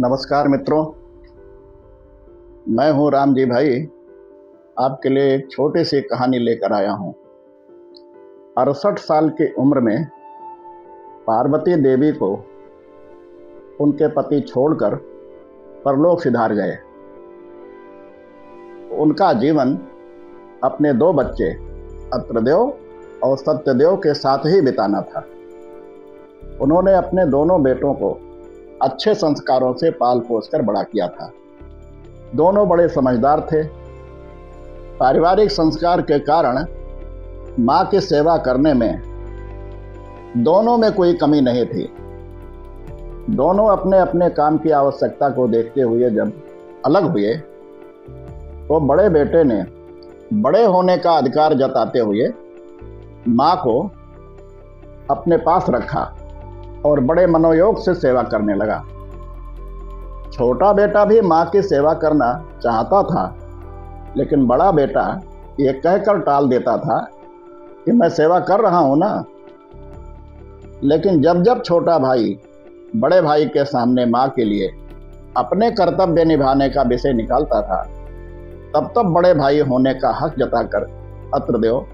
नमस्कार मित्रों, मैं हूं राम जी भाई। आपके लिए एक छोटी सी कहानी लेकर आया हूं। 68 साल की उम्र में पार्वती देवी को उनके पति छोड़कर परलोक सिधार गए। उनका जीवन अपने दो बच्चे अत्रदेव और सत्यदेव के साथ ही बिताना था। उन्होंने अपने दोनों बेटों को अच्छे संस्कारों से पाल पोस कर बड़ा किया था। दोनों बड़े समझदार थे। पारिवारिक संस्कार के कारण माँ की सेवा करने में दोनों में कोई कमी नहीं थी। दोनों अपने अपने काम की आवश्यकता को देखते हुए जब अलग हुए तो बड़े बेटे ने बड़े होने का अधिकार जताते हुए माँ को अपने पास रखा और बड़े मनोयोग से सेवा करने लगा। छोटा बेटा भी माँ की सेवा करना चाहता था, लेकिन बड़ा बेटा ये कहकर टाल देता था कि मैं सेवा कर रहा हूँ ना। लेकिन जब जब छोटा भाई बड़े भाई के सामने माँ के लिए अपने कर्तव्य निभाने का विषय निकालता था, तब तब बड़े भाई होने का हक जताकर अत्रदेव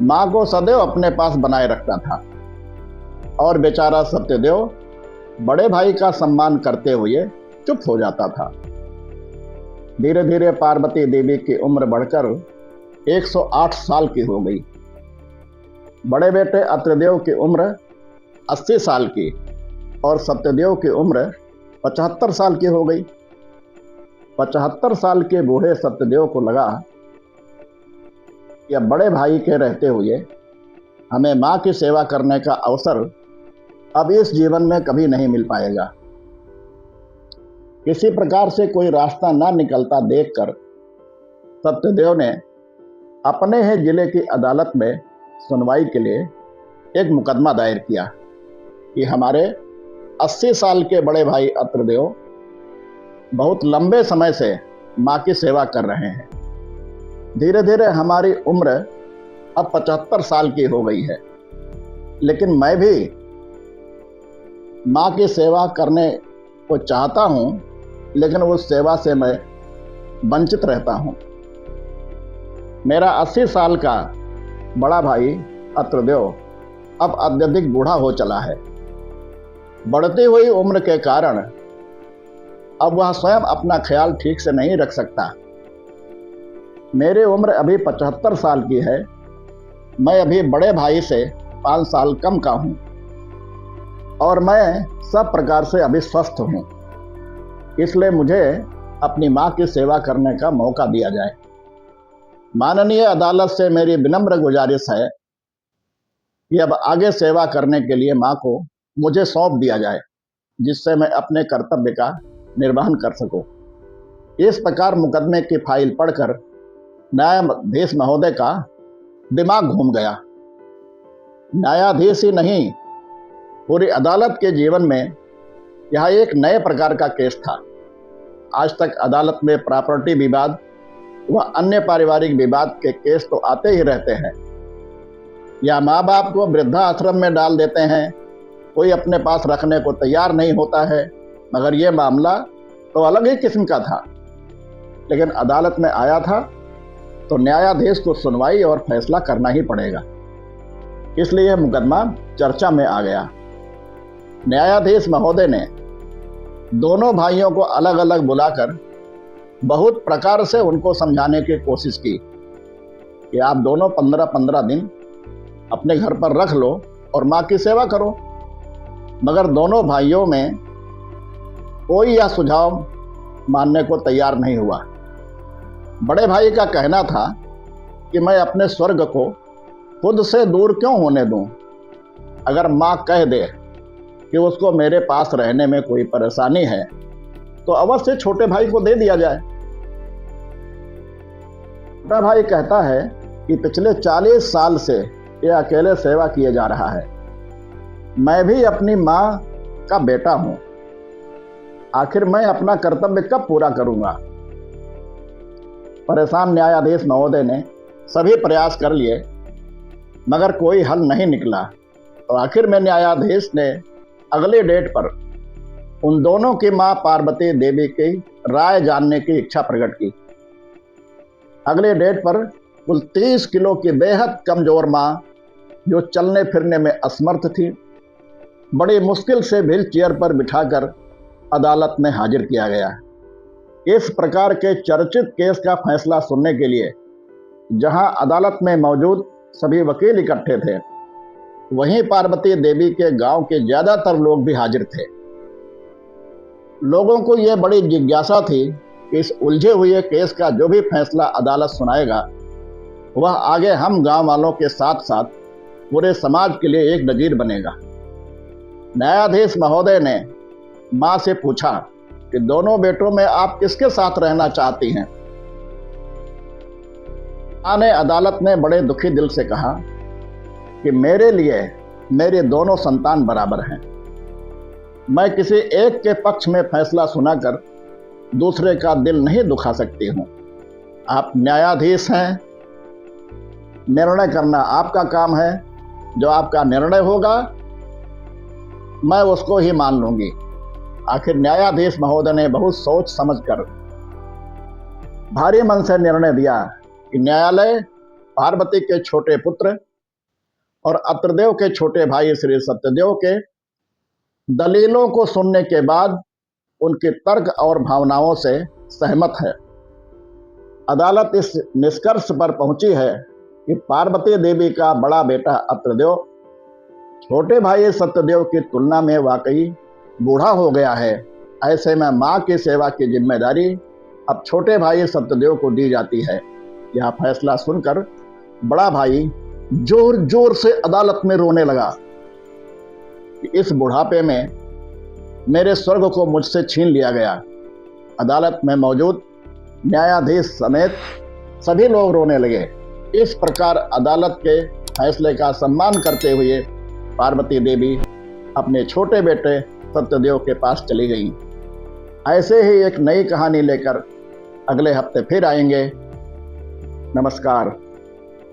माँ को सदैव अपने पास बनाए रखता था और बेचारा सत्यदेव बड़े भाई का सम्मान करते हुए चुप हो जाता था। धीरे धीरे पार्वती देवी की उम्र बढ़कर 108 साल की हो गई। बड़े बेटे अत्रदेव की उम्र 80 साल की और सत्यदेव की उम्र 75 साल की हो गई। 75 साल के बूढ़े सत्यदेव को लगा कि अब बड़े भाई के रहते हुए हमें माँ की सेवा करने का अवसर अब इस जीवन में कभी नहीं मिल पाएगा। किसी प्रकार से कोई रास्ता ना निकलता देखकर सत्यदेव ने अपने ही जिले की अदालत में सुनवाई के लिए एक मुकदमा दायर किया कि हमारे 80 साल के बड़े भाई अत्रदेव बहुत लंबे समय से माँ की सेवा कर रहे हैं। धीरे धीरे हमारी उम्र अब 75 साल की हो गई है, लेकिन मैं भी माँ की सेवा करने को चाहता हूँ, लेकिन उस सेवा से मैं वंचित रहता हूँ। मेरा 80 साल का बड़ा भाई अत्रदेव अब अत्यधिक बूढ़ा हो चला है। बढ़ती हुई उम्र के कारण अब वह स्वयं अपना ख्याल ठीक से नहीं रख सकता। मेरी उम्र अभी 75 साल की है। मैं अभी बड़े भाई से 5 साल कम का हूँ और मैं सब प्रकार से अभी स्वस्थ हूँ। इसलिए मुझे अपनी माँ की सेवा करने का मौका दिया जाए। माननीय अदालत से मेरी विनम्र गुजारिश है कि अब आगे सेवा करने के लिए माँ को मुझे सौंप दिया जाए, जिससे मैं अपने कर्तव्य का निर्वहन कर सकूं। इस प्रकार मुकदमे की फाइल पढ़कर न्यायाधीश महोदय का दिमाग घूम गया। न्यायाधीश ही नहीं, पूरी अदालत के जीवन में यह एक नए प्रकार का केस था। आज तक अदालत में प्रॉपर्टी विवाद व अन्य पारिवारिक विवाद के केस तो आते ही रहते हैं, या माँ बाप को वृद्धाश्रम में डाल देते हैं, कोई अपने पास रखने को तैयार नहीं होता है। मगर यह मामला तो अलग ही किस्म का था। लेकिन अदालत में आया था तो न्यायाधीश को सुनवाई और फैसला करना ही पड़ेगा, इसलिए यह मुकदमा चर्चा में आ गया। न्यायाधीश महोदय ने दोनों भाइयों को अलग अलग बुलाकर बहुत प्रकार से उनको समझाने की कोशिश की कि आप दोनों 15-15 दिन अपने घर पर रख लो और माँ की सेवा करो। मगर दोनों भाइयों में कोई यह सुझाव मानने को तैयार नहीं हुआ। बड़े भाई का कहना था कि मैं अपने स्वर्ग को खुद से दूर क्यों होने दूं। अगर माँ कह दे कि उसको मेरे पास रहने में कोई परेशानी है तो अवश्य छोटे भाई को दे दिया जाए। छोटा भाई कहता है कि पिछले 40 साल से यह अकेले सेवा किए जा रहा है। मैं भी अपनी माँ का बेटा हूँ, आखिर मैं अपना कर्तव्य कब पूरा करूँगा। परेशान न्यायाधीश महोदय ने सभी प्रयास कर लिए, मगर कोई हल नहीं निकला। तो आखिर में न्यायाधीश ने अगले डेट पर उन दोनों की मां पार्वती देवी की राय जानने की इच्छा प्रकट की। अगले डेट पर कुल 30 किलो की बेहद कमजोर मां, जो चलने फिरने में असमर्थ थी, बड़ी मुश्किल से व्हील चेयर पर बिठाकर अदालत में हाजिर किया गया। इस प्रकार के चर्चित केस का फैसला सुनने के लिए जहां अदालत में मौजूद सभी वकील इकट्ठे थे, वहीं पार्वती देवी के गांव के ज्यादातर लोग भी हाजिर थे। लोगों को यह बड़ी जिज्ञासा थी कि इस उलझे हुए केस का जो भी फैसला अदालत सुनाएगा, वह आगे हम गांव वालों के साथ साथ पूरे समाज के लिए एक नजीर बनेगा। न्यायाधीश महोदय ने मां से पूछा कि दोनों बेटों में आप किसके साथ रहना चाहती हैं? मां ने अदालत में बड़े दुखी दिल से कहा कि मेरे लिए मेरे दोनों संतान बराबर हैं। मैं किसी एक के पक्ष में फैसला सुनाकर दूसरे का दिल नहीं दुखा सकती हूं। आप न्यायाधीश हैं, निर्णय करना आपका काम है। जो आपका निर्णय होगा मैं उसको ही मान लूंगी। आखिर न्यायाधीश महोदय ने बहुत सोच समझकर भारी मन से निर्णय दिया कि न्यायालय पार्वती के छोटे पुत्र और अत्रदेव के छोटे भाई श्री सत्यदेव के दलीलों को सुनने के बाद उनके तर्क और भावनाओं से सहमत है। अदालत इस निष्कर्ष पर पहुंची है कि पार्वती देवी का बड़ा बेटा अत्रदेव छोटे भाई सत्यदेव की तुलना में वाकई बूढ़ा हो गया है। ऐसे में मां की सेवा की जिम्मेदारी अब छोटे भाई सत्यदेव को दी जाती है। यह फैसला सुनकर बड़ा भाई जोर जोर से अदालत में रोने लगा कि इस बुढ़ापे में मेरे स्वर्ग को मुझसे छीन लिया गया। अदालत में मौजूद न्यायाधीश समेत सभी लोग रोने लगे। इस प्रकार अदालत के फैसले का सम्मान करते हुए पार्वती देवी अपने छोटे बेटे सत्यदेव के पास चली गई। ऐसे ही एक नई कहानी लेकर अगले हफ्ते फिर आएंगे। नमस्कार।